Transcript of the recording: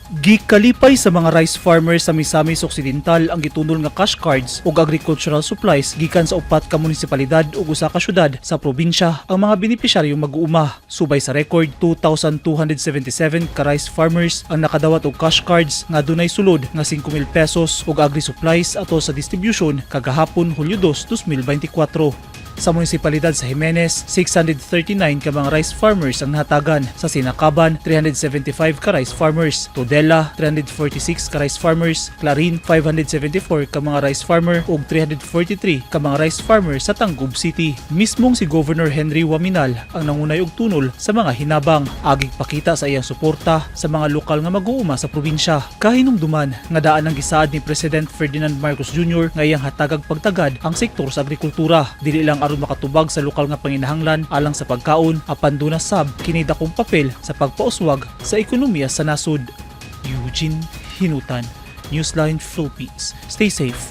Gikalipay sa mga rice farmers sa Misamis Occidental ang gitunol nga cash cards ug agricultural supplies gikan sa upat ka munisipalidad ug usa ka syudad sa probinsya ang mga benepisyaryong mag-uuma. Subay sa record, 2,277 ka rice farmers ang nakadawat og cash cards nga dunay sulod nga 5,000 pesos ug agri supplies ato sa distribution kagahapon Hulyo 2, 2024. Sa munisipalidad sa Jimenez, 639 ka mga rice farmers ang nahatagan. Sa Sinakaban, 375 ka rice farmers. Tudela, 346 ka rice farmers. Clarin, 574 ka mga rice farmer ug 343 ka mga rice farmers sa Tangub City. Mismong si Governor Henry Waminal ang nangunay og tunol sa mga hinabang, agig pakita sa iyang suporta sa mga lokal nga mag-uuma sa probinsya. Kahinumduman nga daan ang gisaad ni President Ferdinand Marcos Jr. nga iyang hatagag pagtagad ang sektor sa agrikultura. Dili lang aron makatubag sa lokal nga panginahanglan alang sa pagkaon, apan duna sab kini dakong papel sa pagpauswag sa ekonomiya sa nasud. Eugene Hinutan, Newsline Philippines. Stay safe.